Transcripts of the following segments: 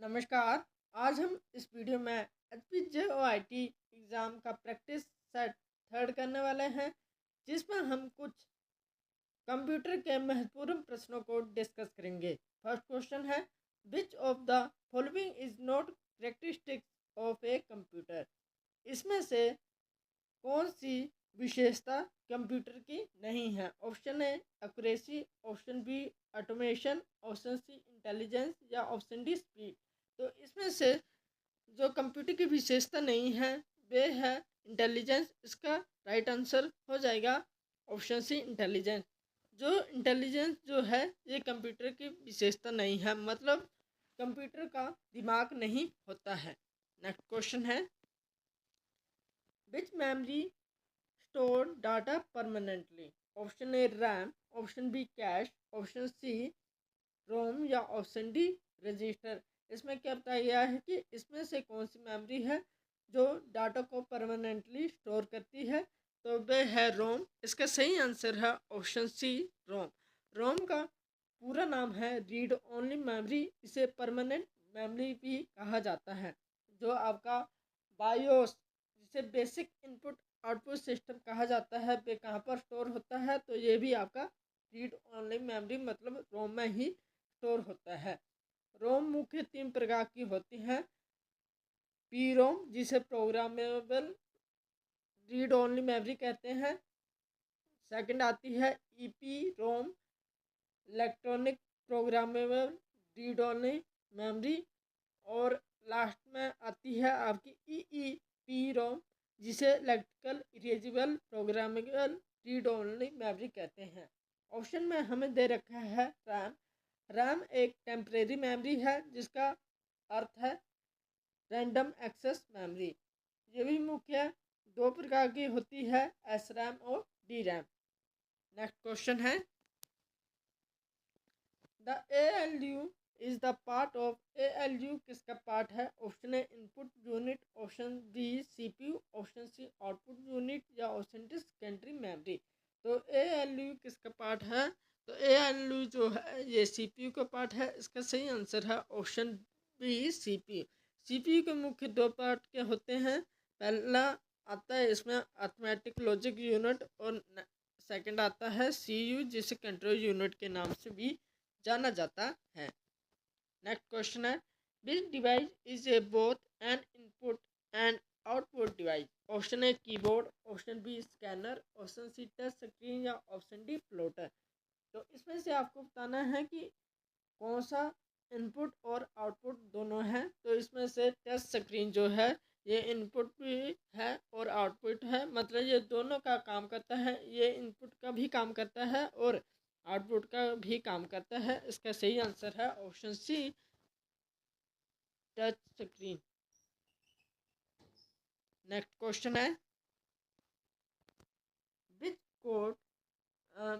नमस्कार। आज हम इस वीडियो में HPJOIT एग्ज़ाम का प्रैक्टिस सेट थर्ड करने वाले हैं, जिसमें हम कुछ कंप्यूटर के महत्वपूर्ण प्रश्नों को डिस्कस करेंगे। फर्स्ट क्वेश्चन है, which of the following is not characteristics of a computer. इसमें से कौन सी विशेषता कंप्यूटर की नहीं है? Option A accuracy, option B automation, option C intelligence या ऑप्शन डी स्पीड। तो इसमें से जो कंप्यूटर की विशेषता नहीं है वे है इंटेलिजेंस। इसका राइट आंसर हो जाएगा ऑप्शन सी इंटेलिजेंस। जो इंटेलिजेंस जो है ये कंप्यूटर की विशेषता नहीं है, मतलब कंप्यूटर का दिमाग नहीं होता है। नेक्स्ट क्वेश्चन है, which memory store data permanently. Option A RAM, option B cache, option C ROM या ऑप्शन डी रजिस्टर। इसमें क्या बताया गया है कि इसमें से कौन सी मेमोरी है जो डाटा को परमानेंटली स्टोर करती है, तो वह है रोम। इसका सही आंसर है ऑप्शन सी रोम। रोम का पूरा नाम है रीड ओनली मेमोरी। इसे परमानेंट मेमोरी भी कहा जाता है। जो आपका बायोस, जिसे बेसिक इनपुट आउटपुट सिस्टम कहा जाता है, वे कहाँ पर स्टोर होता है, तो ये भी आपका रीड ओनली मेमोरी मतलब रोम में ही स्टोर होता है। रोम मुख्य 3 प्रकार की होती हैं। पी रोम, जिसे प्रोग्रामेबल रीड ओनली मेमोरी कहते हैं। सेकंड आती है EPROM, electronic programmable read only memory. और लास्ट में आती है आपकी ईईपी रोम, जिसे electrical erasable programmable read only memory कहते हैं। ऑप्शन में हमें दे रखा है रैम। रैम एक टेम्परेरी मेमोरी है जिसका अर्थ है रैंडम एक्सेस मेमोरी। ये भी मुख्य 2 प्रकार की होती है, एस रैम और डी रैम। नेक्स्ट क्वेश्चन है, the ALU is the part of. ALU किसका पार्ट है? Option A input unit, option B CPU, option C output unit या ऑप्शन डी सेकेंडरी मेमोरी। तो ALU किसका पार्ट है? तो ALU जो है ये CPU का पार्ट है। इसका सही आंसर है ऑप्शन बी CPU। CPU के मुख्य 2 पार्ट के होते हैं। पहला आता है इसमें अर्थमेटिक लॉजिक यूनिट, और सेकंड आता है CU, जिसे कंट्रोल यूनिट के नाम से भी जाना जाता है। नेक्स्ट क्वेश्चन है, which device is a both an input and output device. Option A keyboard, option B scanner, option C touch screen या ऑप्शन डी प्लॉटर। तो इसमें से आपको बताना है कि कौन सा इनपुट और आउटपुट दोनों है। तो इसमें से टच स्क्रीन जो है ये इनपुट भी है और आउटपुट है, मतलब ये दोनों का काम करता है। ये इनपुट का भी काम करता है और आउटपुट का भी काम करता है। इसका सही आंसर है option C touch screen. Next question है, which code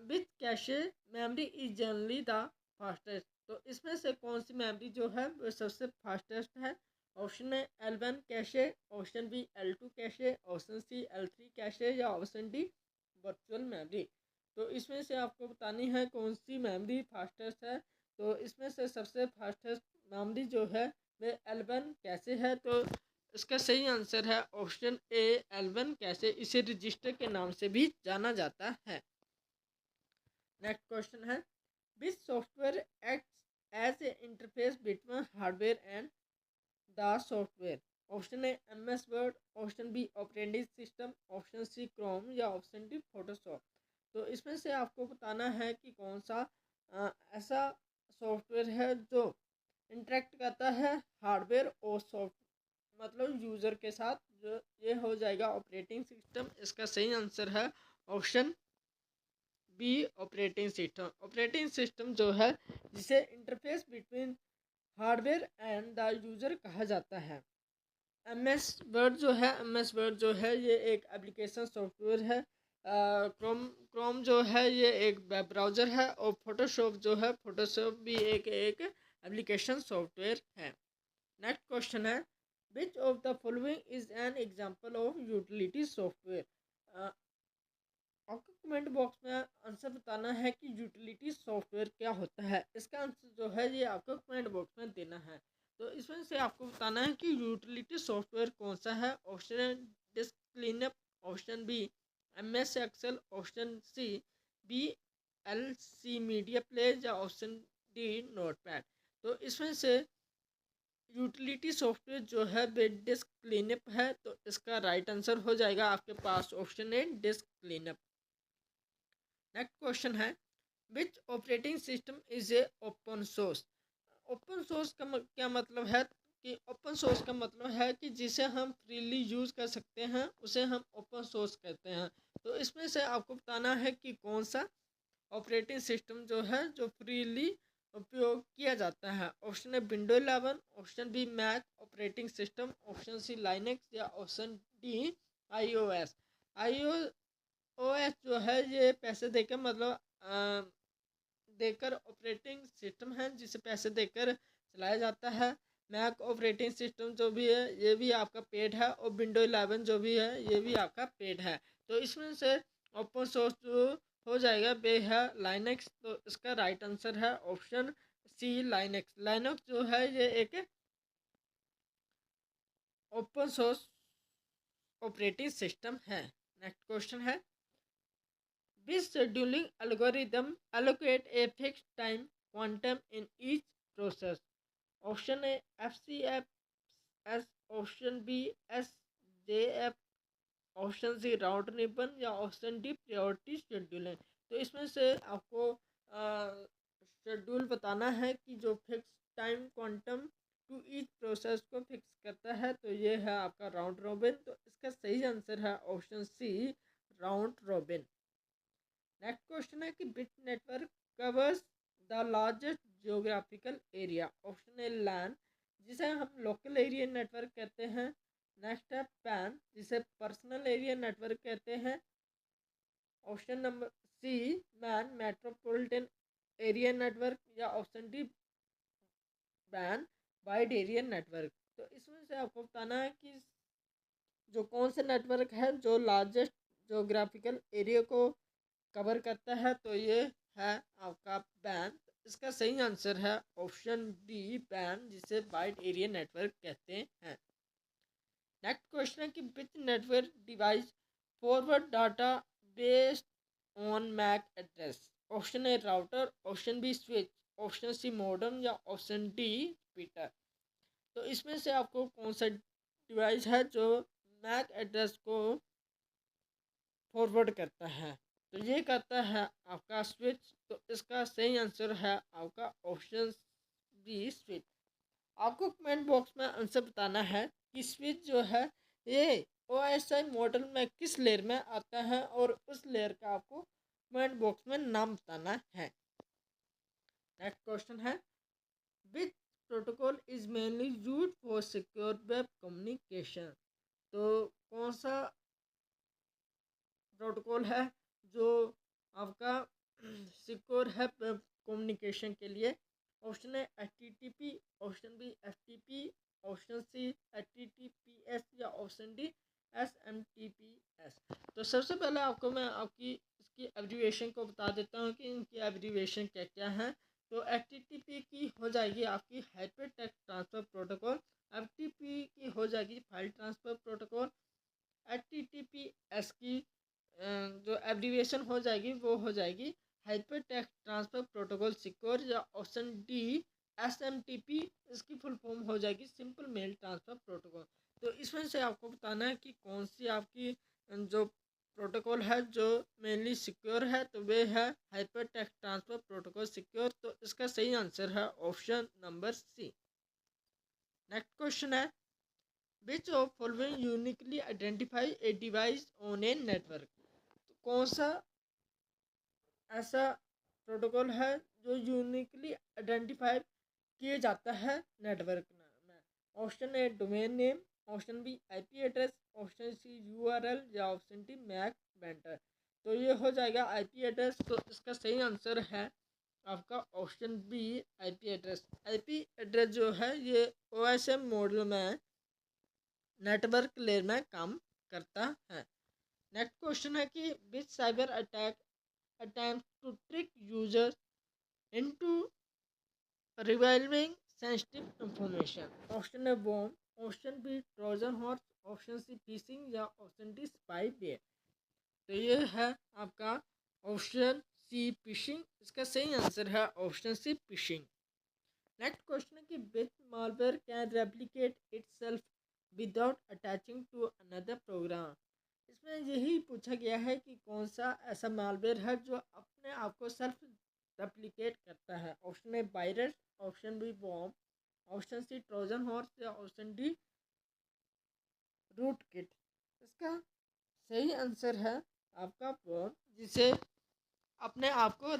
which cache memory is generally the fastest. तो इसमें से कौन सी मेमोरी जो है वो सबसे फास्टेस्ट है? ऑप्शन है L1 cache, option B L2 cache, option C L3 cache या ऑप्शन डी वर्चुअल मेमोरी। तो इसमें से आपको बतानी है कौन सी मेमोरी फास्टेस्ट है। तो इसमें से सबसे फास्टेस्ट मेमोरी जो है वो L1 कैशे है। तो इसका सही आंसर है ऑप्शन ए L1 कैशे। इसे रजिस्टर के नाम से भी जाना जाता है। नेक्स्ट क्वेश्चन है, which software acts as a interface between hardware and the software. Option A MS Word, option B operating system, option C Chrome या ऑप्शन डी फोटोशॉप। तो इसमें से आपको बताना है कि कौन सा ऐसा सॉफ्टवेयर है जो इंटरेक्ट करता है हार्डवेयर और सॉफ्ट मतलब यूज़र के साथ। जो ये हो जाएगा ऑपरेटिंग सिस्टम। इसका सही आंसर है option B operating system. Operating system जो है जिसे interface between hardware and the user कहा जाता है। MS वर्ड जो है, MS वर्ड जो है ये एक एप्लीकेशन सॉफ्टवेयर है। क्रोम जो है ये एक वेब ब्राउज़र है, और फोटोशॉप जो है, फोटोशॉप भी एक एप्लीकेशन सॉफ्टवेयर है। नेक्स्ट क्वेश्चन है, which of the following is an example of utility software. आपको कमेंट बॉक्स में आंसर बताना है कि यूटिलिटी सॉफ्टवेयर क्या होता है। इसका आंसर जो है ये आपको कमेंट बॉक्स में देना है। तो इसमें से आपको बताना है कि यूटिलिटी सॉफ्टवेयर कौन सा है। ऑप्शन है disk cleanup, option B MS Excel, option C VLC media player या ऑप्शन डी नोटपैड। तो इसमें से यूटिलिटी सॉफ्टवेयर जो है वे डिस्क क्लीनअप है, तो इसका राइट आंसर हो जाएगा आपके पास option A disk cleanup. Next question है which operating system is a open source. Open source का क्या मतलब है कि ओपन सोर्स का मतलब है कि जिसे हम फ्रीली यूज़ कर सकते हैं उसे हम ओपन सोर्स कहते हैं। तो इसमें से आपको बताना है कि कौन सा ऑपरेटिंग सिस्टम जो है जो फ्रीली उपयोग किया जाता है। ऑप्शन है window 11, option B Mac operating system, option C Linux या ऑप्शन डी iOS। iOS जो है ये पैसे देकर मतलब देकर ऑपरेटिंग सिस्टम है जिसे पैसे देकर चलाया जाता है। मैक ऑपरेटिंग सिस्टम जो भी है ये भी आपका पेड है और विंडो 11 जो भी है ये भी आपका पेड है। तो इसमें से ओपन सोर्स जो हो जाएगा वे है लाइनक्स। तो इसका राइट आंसर है ऑप्शन सी लाइनक्स। लाइनक्स जो है ये एक ओपन सोर्स ऑपरेटिंग सिस्टम है। नेक्स्ट क्वेश्चन है which scheduling algorithm allocate a fixed time quantum in each process। Option A FCFS, option B SJF, option C round robin या option D priority scheduling. तो इसमें से आपको schedule बताना है कि जो fix time quantum to each process को फिक्स करता है। तो ये है आपका राउंड रॉबिन। तो इसका सही आंसर है option C round robin. Next question है कि bit network covers the largest geographical area. Option A LAN जिसे हम लोकल एरिया नेटवर्क कहते हैं। नेक्स्ट है पैन जिसे पर्सनल एरिया नेटवर्क कहते हैं। Option number C MAN metropolitan area network या option D WAN wide area network. तो इसमें से आपको बताना है कि जो कौन से नेटवर्क है जो लार्जेस्ट जोग्राफिकल एरिया को कवर करता है। तो ये है आपका बैन। इसका सही आंसर है ऑप्शन डी बैन जिसे वाइड एरिया नेटवर्क कहते हैं। नेक्स्ट क्वेश्चन है कि which network device forward data based on MAC address. Option A router, option B switch, option C modem या ऑप्शन डी रिपीटर। तो इसमें से आपको कौन सा डिवाइस है जो मैक एड्रेस को फॉरवर्ड करता है। तो ये करता है आपका स्विच। तो इसका सही आंसर है आपका ऑप्शन बी स्विच। आपको कमेंट बॉक्स में आंसर बताना है कि स्विच जो है ये OSI मॉडल में किस लेयर में आता है और उस लेयर का आपको कमेंट बॉक्स में नाम बताना है। नेक्स्ट क्वेश्चन है विच protocol is mainly used for secure web communication. तो कौन सा प्रोटोकॉल है जो आपका सिक्योर है वेब कम्युनिकेशन के लिए। ऑप्शन है HTTP, option B FTP, option C HTTPS या ऑप्शन डी SMTPS। तो सबसे पहले आपको मैं आपकी इसकी एब्रीविएशन को बता देता हूँ कि इनकी एब्रीविएशन क्या क्या है। तो HTTP की हो जाएगी आपकी hyper text transfer protocol, FTP की हो जाएगी फाइल ट्रांसफ़र प्रोटोकॉल, HTTPS की जो एब्रीविएशन हो जाएगी वो हो जाएगी hyper text transfer protocol secure या ऑप्शन डी SMTP। इसकी फुल फॉर्म हो जाएगी सिंपल मेल ट्रांसफ़र प्रोटोकॉल। तो इसमें से आपको बताना है कि कौन सी आपकी जो प्रोटोकॉल है जो मेनली सिक्योर है तो वे है hyper text transfer protocol secure. तो इसका सही आंसर है option number C. Next question है which of following uniquely identify a device on a network. तो कौन सा ऐसा प्रोटोकॉल है जो यूनिकली आइडेंटिफाई किए जाता है नेटवर्क में। Option A domain name, option B IP address, option C URL या ऑप्शन डी मैक वेंडर। तो ये हो जाएगा IP एड्रेस। तो इसका सही आंसर है आपका option B IP address. IP address जो है ये OSM मॉडल में नेटवर्क लेयर में काम करता है। नेक्स्ट क्वेश्चन है कि which cyber attack attempt to trick users into revealing sensitive information. Option A bomb, option B trojan horse, option C phishing या ऑप्शन डी स्पाई बेयर। तो ये है आपका ऑप्शन सी फिशिंग। इसका सही आंसर है option C phishing. Next question है कि which malware can replicate itself without attaching to another program. इसमें यही पूछा गया है कि कौन सा ऐसा मालवेयर है जो अपने आप को सेल्फ रेप्लिकेट करता है। Option A virus, option B bomb, option C Trojan horse या ऑप्शन डी रूट किट। इसका सही आंसर है आपका बॉम्ब, जिसे अपने आप को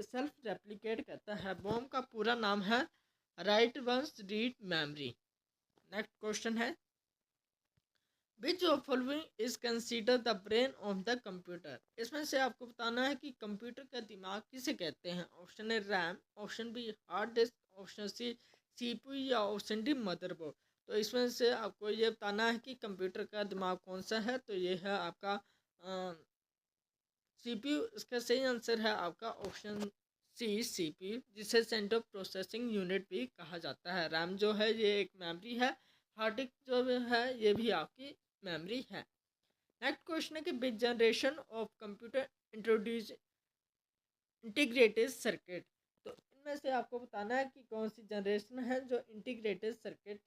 सेल्फ रेप्लिकेट करता है। बॉम्ब का पूरा नाम है write once read memory. Next question है which of following is consider the brain of the computer. इसमें से आपको बताना है कि कंप्यूटर का दिमाग किसे कहते हैं। Option A RAM, option B hard disk, option C CPU या ऑप्शन डी मदरबोर्ड। तो इसमें से आपको ये बताना है कि कंप्यूटर का दिमाग कौन सा है। तो ये है आपका सीपीयू। इसका सही आंसर है आपका ऑप्शन सी सीपीयू, जिसे सेंट्रल प्रोसेसिंग यूनिट भी कहा जाता है। रैम जो है ये एक मेमोरी है, हार्ड डिस्क जो है ये भी आपकी मेमोरी है। नेक्स्ट क्वेश्चन है कि विच generation of computer introduce integrated circuit. तो इनमें से आपको बताना है कि कौन सी जनरेशन है जो इंटीग्रेटेड सर्किट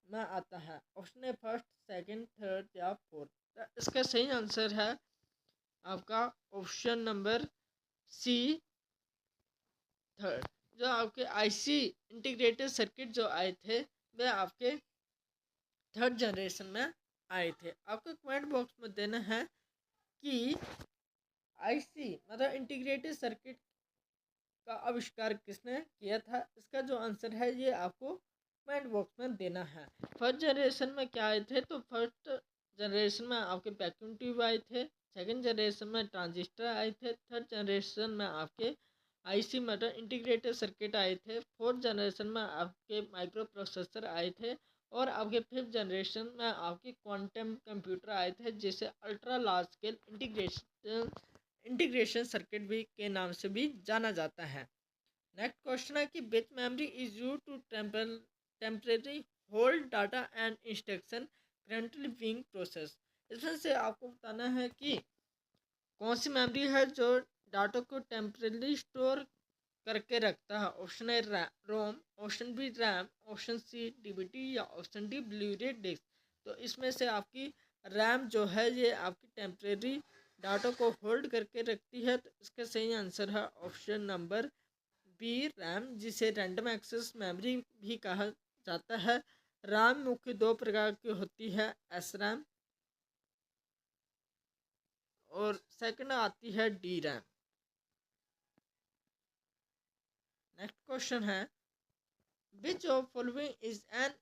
में आता है। ऑप्शन है फर्स्ट, सेकंड, थर्ड या फोर्थ। इसका सही आंसर है आपका ऑप्शन नंबर सी थर्ड। जो आपके आईसी इंटीग्रेटेड सर्किट जो आए थे वे आपके थर्ड जनरेशन में आए थे। आपको कमेंट बॉक्स में देना है कि आईसी मतलब इंटीग्रेटेड सर्किट का आविष्कार किसने किया था। इसका जो आंसर है ये आपको कमेंट बॉक्स में देना है। फर्स्ट जनरेशन में क्या आए थे, तो फर्स्ट जनरेशन में आपके वैक्यूम ट्यूब आए थे, सेकंड जनरेशन में ट्रांजिस्टर आए थे, थर्ड जनरेशन में आपके आईसी मतलब इंटीग्रेटेड सर्किट आए थे, फोर्थ जनरेशन में आपके माइक्रो प्रोसेसर आए थे और आपके फिफ्थ जनरेशन में आपके क्वांटम कंप्यूटर आए थे, जिसे ultra large scale integration circuit भी के नाम से भी जाना जाता है। नेक्स्ट क्वेश्चन है कि which memory is used to temporary hold data and instruction currently being process. इसमें से आपको बताना है कि कौन सी मेमोरी है जो डाटा को टेम्परेरी स्टोर करके रखता है। Option A ROM, option B RAM, option C DVD या ऑप्शन डी ब्लूरे डिस्क। तो इसमें से आपकी रैम जो है ये आपकी टेम्परेरी डाटा को होल्ड करके रखती है। तो इसका सही आंसर है ऑप्शन नंबर बी रैम, जिसे रैंडम एक्सेस मेमोरी भी कहा जाता है। रैम मुख्य दो प्रकार की होती है, एस रैम और सेकंड आती है डी रैम। नेक्स्ट क्वेश्चन है which of following is an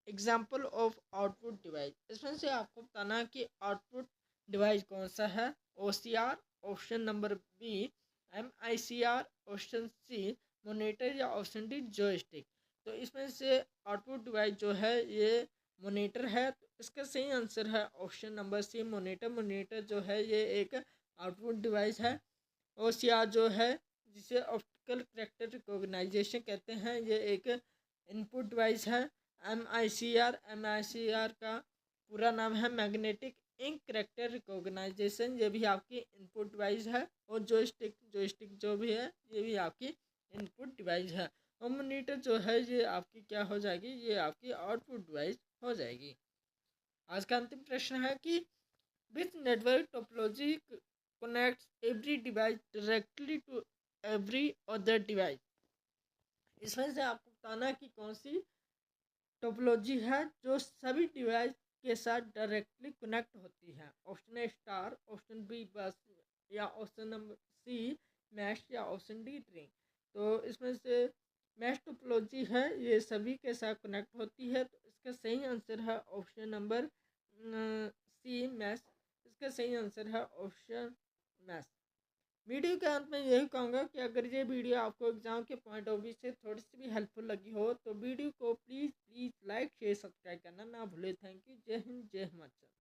example of output device. इसमें से आपको बताना है कि आउटपुट डिवाइस कौन सा है। OCR, option number B MICR, option C monitor या ऑप्शन डी जॉयस्टिक। तो इसमें से आउटपुट डिवाइस जो है ये मोनीटर है। तो इसका सही आंसर है option number C monitor. Monitor जो है ये एक आउटपुट डिवाइस है। OCR जो है जिसे ऑप्टिकल कैरेक्टर रिकॉग्नाइजेशन कहते हैं, ये एक इनपुट डिवाइस है। MICR का पूरा नाम है मैग्नेटिक इंक कैरेक्टर रिकॉग्नाइजेशन, ये भी आपकी इनपुट डिवाइस है। और जोइस्टिक जो भी है ये भी आपकी इनपुट डिवाइस है। और मॉनिटर जो है ये आपकी क्या हो जाएगी, ये आपकी आउटपुट डिवाइस हो जाएगी। आज का अंतिम प्रश्न है कि which network topology connects every device directly to every other device. इसमें से आपको बताना है कि कौन सी टोपोलॉजी है जो सभी डिवाइस के साथ डायरेक्टली कनेक्ट होती है। Option A star, option B bus या ऑप्शन नंबर सी मैश या ऑप्शन डी ट्री। तो इसमें से मैश टोपोलॉजी है ये सभी के साथ कनेक्ट होती है। तो इसका सही आंसर है ऑप्शन नंबर सी मैश। इसका सही आंसर है ऑप्शन मैश। वीडियो के अंत में यही कहूँगा कि अगर ये वीडियो आपको एग्जाम के पॉइंट ऑफ व्यू से थोड़ी सी भी हेल्पफुल लगी हो तो वीडियो को प्लीज़ लाइक शेयर सब्सक्राइब करना ना भूले। Thank you. जय हिंद, जय हिमाचल।